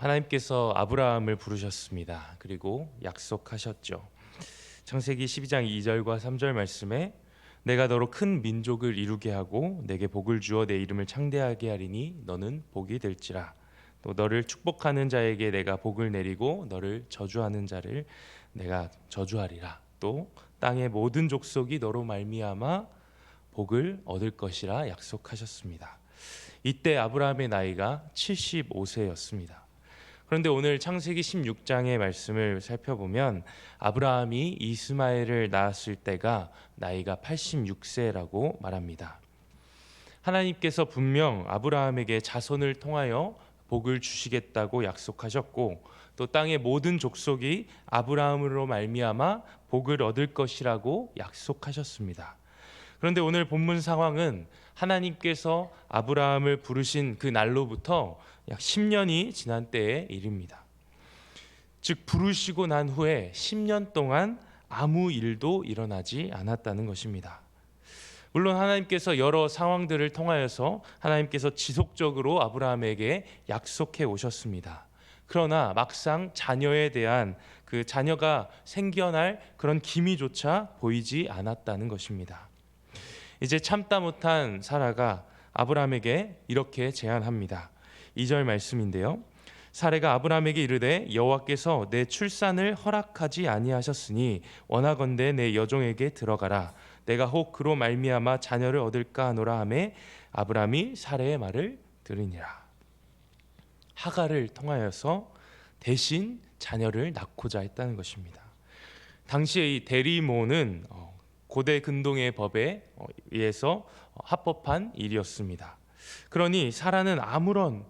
하나님께서 아브라함을 부르셨습니다. 그리고 약속하셨죠. 창세기 12장 2절과 3절 말씀에 내가 너로 큰 민족을 이루게 하고 내게 복을 주어 내 이름을 창대하게 하리니 너는 복이 될지라. 또 너를 축복하는 자에게 내가 복을 내리고 너를 저주하는 자를 내가 저주하리라. 또 땅의 모든 족속이 너로 말미암아 복을 얻을 것이라 약속하셨습니다. 이때 아브라함의 나이가 75세였습니다. 그런데 오늘 창세기 16장의 말씀을 살펴보면 아브라함이 이스마엘을 낳았을 때가 나이가 86세라고 말합니다. 하나님께서 분명 아브라함에게 자손을 통하여 복을 주시겠다고 약속하셨고 또 땅의 모든 족속이 아브라함으로 말미암아 복을 얻을 것이라고 약속하셨습니다. 그런데 오늘 본문 상황은 하나님께서 아브라함을 부르신 그 날로부터 약 10년이 지난 때의 일입니다. 즉 부르시고 난 후에 10년 동안 아무 일도 일어나지 않았다는 것입니다. 물론 하나님께서 여러 상황들을 통하여서 하나님께서 지속적으로 아브라함에게 약속해 오셨습니다. 그러나 막상 자녀에 대한 그 자녀가 생겨날 그런 기미조차 보이지 않았다는 것입니다. 이제 참다 못한 사라가 아브라함에게 이렇게 제안합니다. 2절 말씀인데요. 사라가 아브라함에게 이르되 여호와께서 내 출산을 허락하지 아니하셨으니 원하건대 내 여종에게 들어가라. 내가 혹 그로 말미암아 자녀를 얻을까 하노라 하매 아브라함이 사라의 말을 들으니라. 하갈을 통하여서 대신 자녀를 낳고자 했다는 것입니다. 당시에 이 대리모는 고대 근동의 법에 의해서 합법한 일이었습니다. 그러니 사라는 아무런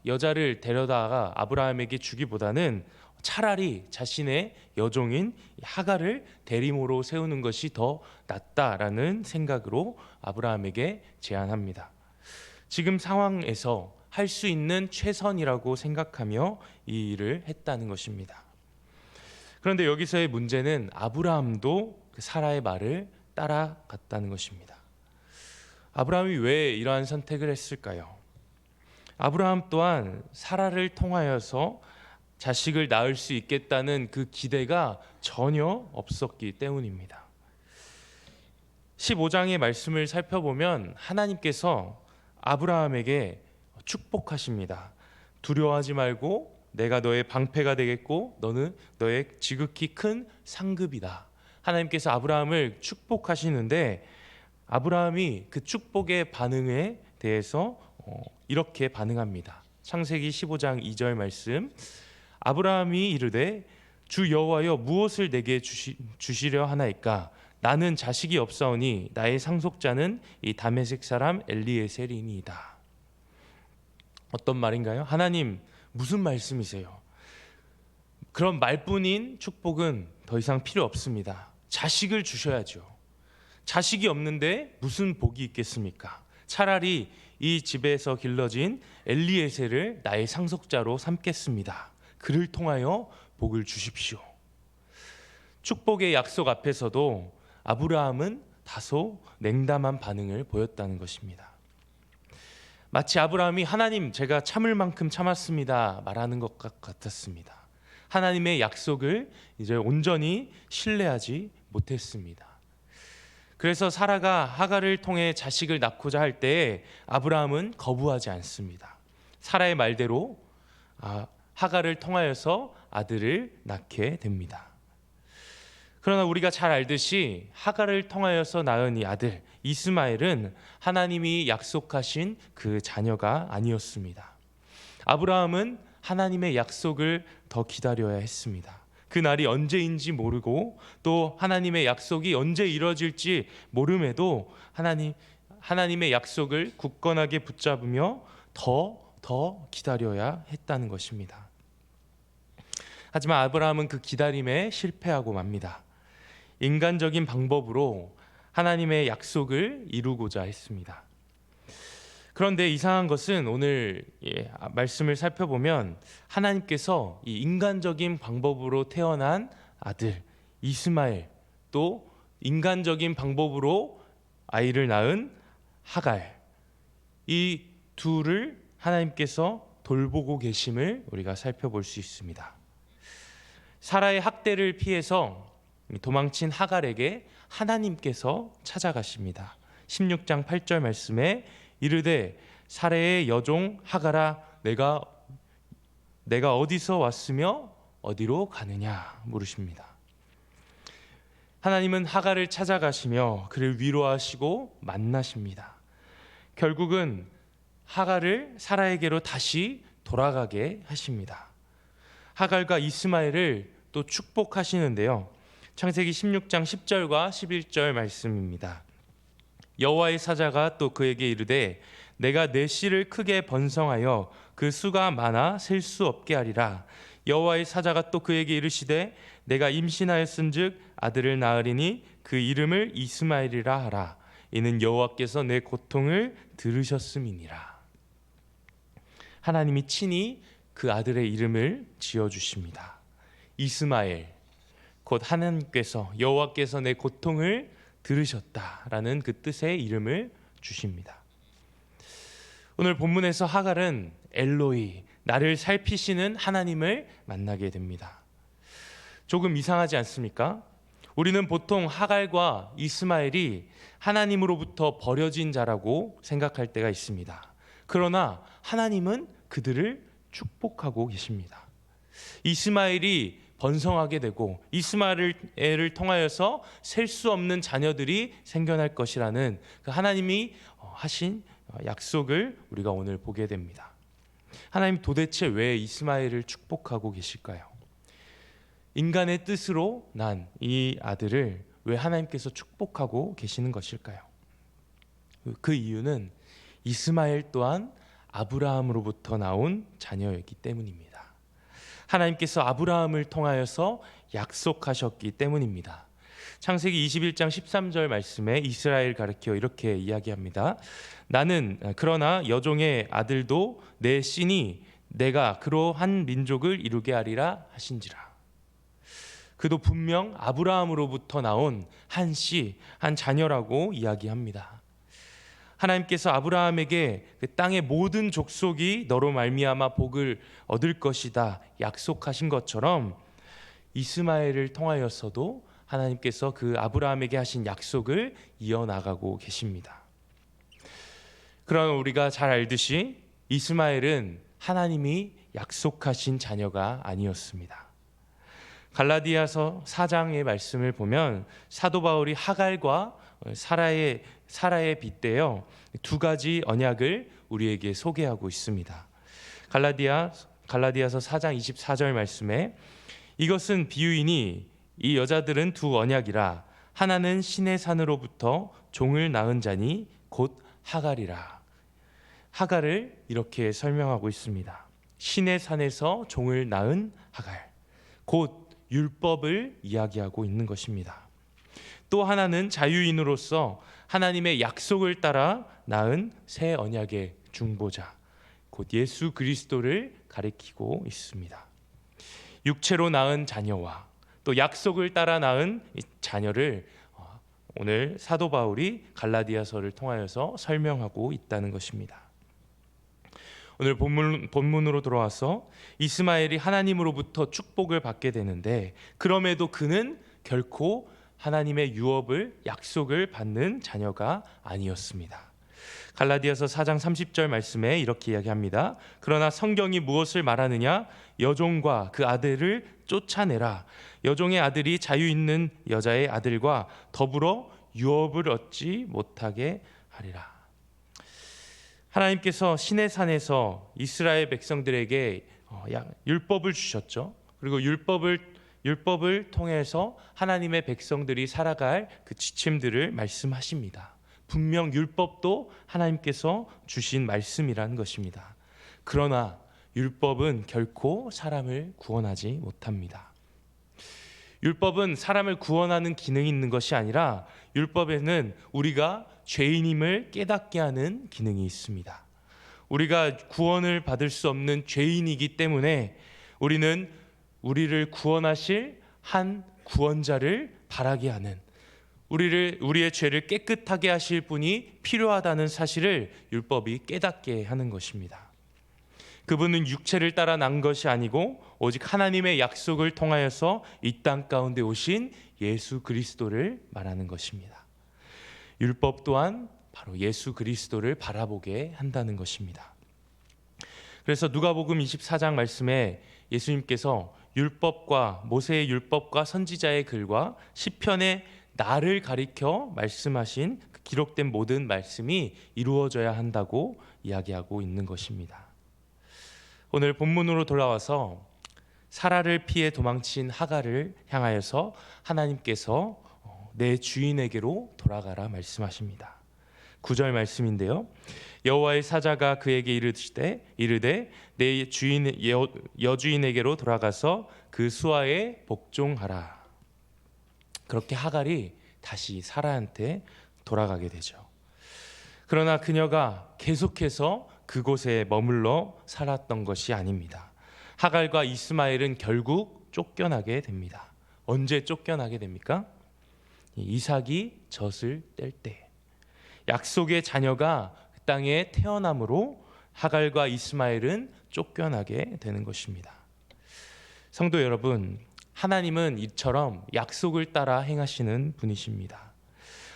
여자를 데려다가 아브라함에게 주기보다는 차라리 자신의 여종인 하갈을 대리모로 세우는 것이 더 낫다라는 생각으로 아브라함에게 제안합니다. 지금 상황에서 할 수 있는 최선이라고 생각하며 이 일을 했다는 것입니다. 그런데 여기서의 문제는 아브라함도 사라의 말을 따라갔다는 것입니다. 아브라함이 왜 이러한 선택을 했을까요? 아브라함 또한 사라를 통하여서 자식을 낳을 수 있겠다는 그 기대가 전혀 없었기 때문입니다. 15장의 말씀을 살펴보면 하나님께서 아브라함에게 축복하십니다. 두려워하지 말고 내가 너의 방패가 되겠고 너는 너의 지극히 큰 상급이다. 하나님께서 아브라함을 축복하시는데 아브라함이 그 축복의 반응에 대해서 이렇게 반응합니다. 창세기 15장 2절 말씀. 아브라함이 이르되 주 여호와여 무엇을 내게 주시려 하나이까? 나는 자식이 없사오니 나의 상속자는 이 다메섹 사람 엘리에셀이니이다. 어떤 말인가요? 하나님 무슨 말씀이세요? 그런 말뿐인 축복은 더 이상 필요 없습니다. 자식을 주셔야죠. 자식이 없는데 무슨 복이 있겠습니까? 차라리 이 집에서 길러진 엘리에셀을 나의 상속자로 삼겠습니다. 그를 통하여 복을 주십시오. 축복의 약속 앞에서도 아브라함은 다소 냉담한 반응을 보였다는 것입니다. 마치 아브라함이 하나님 제가 참을 만큼 참았습니다 말하는 것 같았습니다. 하나님의 약속을 이제 온전히 신뢰하지 못했습니다. 그래서 사라가 하갈을 통해 자식을 낳고자 할 때 아브라함은 거부하지 않습니다. 사라의 말대로 하갈을 통하여서 아들을 낳게 됩니다. 그러나 우리가 잘 알듯이 하갈을 통하여서 낳은 이 아들 이스마엘은 하나님이 약속하신 그 자녀가 아니었습니다. 아브라함은 하나님의 약속을 더 기다려야 했습니다. 그 날이 언제인지 모르고 또 하나님의 약속이 언제 이루어질지 모름에도 하나님의 약속을 굳건하게 붙잡으며 더 기다려야 했다는 것입니다. 하지만 아브라함은 그 기다림에 실패하고 맙니다. 인간적인 방법으로 하나님의 약속을 이루고자 했습니다. 그런데 이상한 것은 오늘 말씀을 살펴보면 하나님께서 이 인간적인 방법으로 태어난 아들 이스마엘 또 인간적인 방법으로 아이를 낳은 하갈 이 둘을 하나님께서 돌보고 계심을 우리가 살펴볼 수 있습니다. 사라의 학대를 피해서 도망친 하갈에게 하나님께서 찾아가십니다. 16장 8절 말씀에 이르되 사라의 여종 하갈아 내가 어디서 왔으며 어디로 가느냐 물으십니다. 하나님은 하갈을 찾아가시며 그를 위로하시고 만나십니다. 결국은 하갈을 사라에게로 다시 돌아가게 하십니다. 하갈과 이스마엘을 또 축복하시는데요. 창세기 16장 10절과 11절 말씀입니다. 여호와의 사자가 또 그에게 이르되 내가 내 씨를 크게 번성하여 그 수가 많아 셀 수 없게 하리라. 여호와의 사자가 또 그에게 이르시되 내가 임신하였은즉 아들을 낳으리니 그 이름을 이스마엘이라 하라. 이는 여호와께서 내 고통을 들으셨음이니라. 하나님이 친히 그 아들의 이름을 지어주십니다. 이스마엘, 곧 하나님께서 여호와께서 내 고통을 들으셨다라는 그 뜻의 이름을 주십니다. 오늘 본문에서 하갈은 엘로이, 나를 살피시는 하나님을 만나게 됩니다. 조금 이상하지 않습니까? 우리는 보통 하갈과 이스마엘이 하나님으로부터 버려진 자라고 생각할 때가 있습니다. 그러나 하나님은 그들을 축복하고 계십니다. 이스마엘이 번성하게 되고 이스마엘을 통하여서 셀 수 없는 자녀들이 생겨날 것이라는 그 하나님이 하신 약속을 우리가 오늘 보게 됩니다. 하나님 도대체 왜 이스마엘을 축복하고 계실까요? 인간의 뜻으로 난 이 아들을 왜 하나님께서 축복하고 계시는 것일까요? 그 이유는 이스마엘 또한 아브라함으로부터 나온 자녀였기 때문입니다. 하나님께서 아브라함을 통하여서 약속하셨기 때문입니다. 창세기 21장 13절 말씀에 이스라엘 가리켜 이렇게 이야기합니다. 나는 그러나 여종의 아들도 내 씨니 내가 그로 한 민족을 이루게 하리라 하신지라. 그도 분명 아브라함으로부터 나온 한 씨, 한 자녀라고 이야기합니다. 하나님께서 아브라함에게 그 땅의 모든 족속이 너로 말미암아 복을 얻을 것이다 약속하신 것처럼 이스마엘을 통하여서도 하나님께서 그 아브라함에게 하신 약속을 이어나가고 계십니다. 그러나 우리가 잘 알듯이 이스마엘은 하나님이 약속하신 자녀가 아니었습니다. 갈라디아서 4장의 말씀을 보면 사도 바울이 하갈과 사라에 빗대어 두 가지 언약을 우리에게 소개하고 있습니다. 갈라디아서 4장 24절 말씀에 이것은 비유이니 이 여자들은 두 언약이라 하나는 신의 산으로부터 종을 낳은 자니 곧 하갈이라. 하갈을 이렇게 설명하고 있습니다. 신의 산에서 종을 낳은 하갈, 곧 율법을 이야기하고 있는 것입니다. 또 하나는 자유인으로서 하나님의 약속을 따라 낳은 새 언약의 중보자, 곧 예수 그리스도를 가리키고 있습니다. 육체로 낳은 자녀와 또 약속을 따라 낳은 자녀를 오늘 사도 바울이 갈라디아서를 통하여서 설명하고 있다는 것입니다. 오늘 본문으로 돌아와서 이스마엘이 하나님으로부터 축복을 받게 되는데 그럼에도 그는 결코 하나님의 유업을 약속을 받는 자녀가 아니었습니다. 갈라디아서 4장 30절 말씀에 이렇게 이야기합니다. 그러나 성경이 무엇을 말하느냐? 여종과 그 아들을 쫓아내라. 여종의 아들이 자유 있는 여자의 아들과 더불어 유업을 얻지 못하게 하리라. 하나님께서 신의 산에서 이스라엘 백성들에게 율법을 주셨죠. 그리고 율법을 통해서 하나님의 백성들이 살아갈 그 지침들을 말씀하십니다. 분명 율법도 하나님께서 주신 말씀이라는 것입니다. 그러나 율법은 결코 사람을 구원하지 못합니다. 율법은 사람을 구원하는 기능이 있는 것이 아니라 율법에는 우리가 죄인임을 깨닫게 하는 기능이 있습니다. 우리가 구원을 받을 수 없는 죄인이기 때문에 우리는 우리를 구원하실 한 구원자를 바라게 하는, 우리의 죄를 깨끗하게 하실 분이 필요하다는 사실을 율법이 깨닫게 하는 것입니다. 그분은 육체를 따라 난 것이 아니고 오직 하나님의 약속을 통하여서 이 땅 가운데 오신 예수 그리스도를 말하는 것입니다. 율법 또한 바로 예수 그리스도를 바라보게 한다는 것입니다. 그래서 누가복음 24장 말씀에 예수님께서 율법과 모세의 율법과 선지자의 글과 시편의 나를 가리켜 말씀하신 그 기록된 모든 말씀이 이루어져야 한다고 이야기하고 있는 것입니다. 오늘 본문으로 돌아와서 사라를 피해 도망친 하갈을 향하여서 하나님께서 내 주인에게로 돌아가라 말씀하십니다. 9절 말씀인데요. 여호와의 사자가 그에게 이르되 내 주인 여주인에게로 돌아가서 그 수하에 복종하라. 그렇게 하갈이 다시 사라한테 돌아가게 되죠. 그러나 그녀가 계속해서 그곳에 머물러 살았던 것이 아닙니다. 하갈과 이스마엘은 결국 쫓겨나게 됩니다. 언제 쫓겨나게 됩니까? 이삭이 젖을 뗄 때. 약속의 자녀가 그 땅에 태어남으로 하갈과 이스마엘은 쫓겨나게 되는 것입니다. 성도 여러분, 하나님은 이처럼 약속을 따라 행하시는 분이십니다.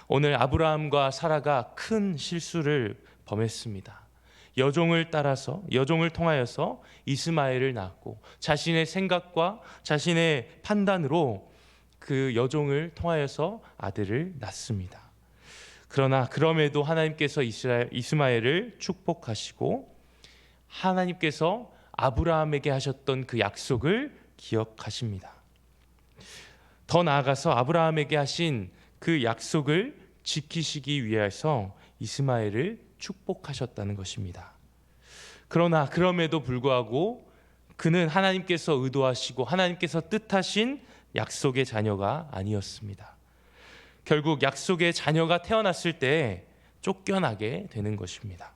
오늘 아브라함과 사라가 큰 실수를 범했습니다. 여종을 통하여서 이스마엘을 낳았고 자신의 생각과 자신의 판단으로 그 여종을 통하여서 아들을 낳습니다. 그러나 그럼에도 하나님께서 이스마엘을 축복하시고 하나님께서 아브라함에게 하셨던 그 약속을 기억하십니다. 더 나아가서 아브라함에게 하신 그 약속을 지키시기 위해서 이스마엘을 축복하셨다는 것입니다. 그러나 그럼에도 불구하고 그는 하나님께서 의도하시고 하나님께서 뜻하신 약속의 자녀가 아니었습니다. 결국 약속의 자녀가 태어났을 때 쫓겨나게 되는 것입니다.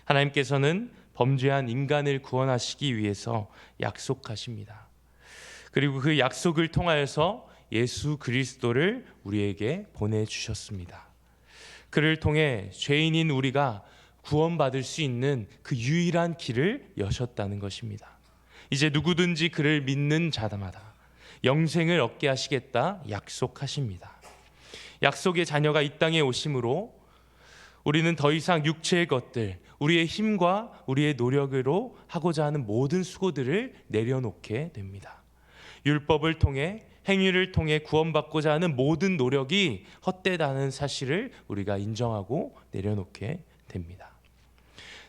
하나님께서는 범죄한 인간을 구원하시기 위해서 약속하십니다. 그리고 그 약속을 통하여서 예수 그리스도를 우리에게 보내주셨습니다. 그를 통해 죄인인 우리가 구원받을 수 있는 그 유일한 길을 여셨다는 것입니다. 이제 누구든지 그를 믿는 자마다 영생을 얻게 하시겠다 약속하십니다. 약속의 자녀가 이 땅에 오심으로 우리는 더 이상 육체의 것들, 우리의 힘과 우리의 노력으로 하고자 하는 모든 수고들을 내려놓게 됩니다. 율법을 통해 행위를 통해 구원받고자 하는 모든 노력이 헛되다는 사실을 우리가 인정하고 내려놓게 됩니다.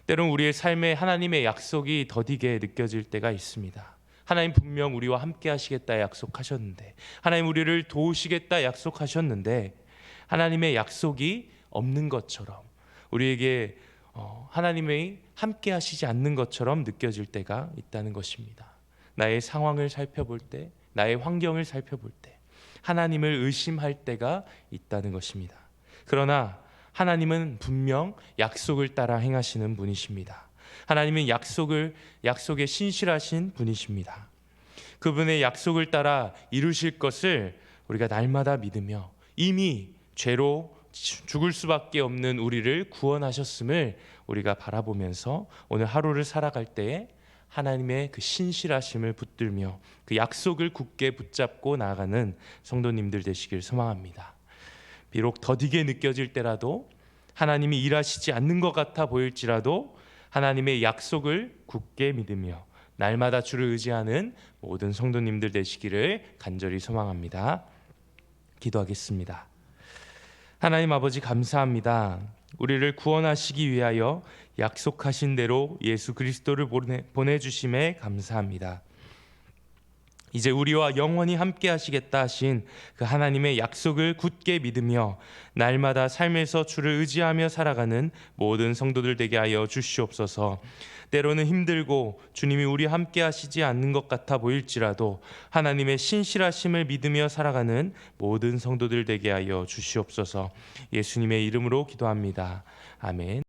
때론 우리의 삶에 하나님의 약속이 더디게 느껴질 때가 있습니다. 하나님 분명 우리와 함께 하시겠다 약속하셨는데, 하나님 우리를 도우시겠다 약속하셨는데 하나님의 약속이 없는 것처럼, 우리에게 하나님의 함께 하시지 않는 것처럼 느껴질 때가 있다는 것입니다. 나의 상황을 살펴볼 때, 나의 환경을 살펴볼 때 하나님을 의심할 때가 있다는 것입니다. 그러나 하나님은 분명 약속을 따라 행하시는 분이십니다. 하나님은 약속에 신실하신 분이십니다. 그분의 약속을 따라 이루실 것을 우리가 날마다 믿으며 이미 죄로 죽을 수밖에 없는 우리를 구원하셨음을 우리가 바라보면서 오늘 하루를 살아갈 때에 하나님의 그 신실하심을 붙들며 그 약속을 굳게 붙잡고 나아가는 성도님들 되시길 소망합니다. 비록 더디게 느껴질 때라도, 하나님이 일하시지 않는 것 같아 보일지라도 하나님의 약속을 굳게 믿으며 날마다 주를 의지하는 모든 성도님들 되시기를 간절히 소망합니다. 기도하겠습니다. 하나님 아버지 감사합니다. 우리를 구원하시기 위하여 약속하신 대로 예수 그리스도를 보내주심에 감사합니다. 이제 우리와 영원히 함께 하시겠다 하신 그 하나님의 약속을 굳게 믿으며 날마다 삶에서 주를 의지하며 살아가는 모든 성도들 되게 하여 주시옵소서. 때로는 힘들고 주님이 우리와 함께 하시지 않는 것 같아 보일지라도 하나님의 신실하심을 믿으며 살아가는 모든 성도들 되게 하여 주시옵소서. 예수님의 이름으로 기도합니다. 아멘.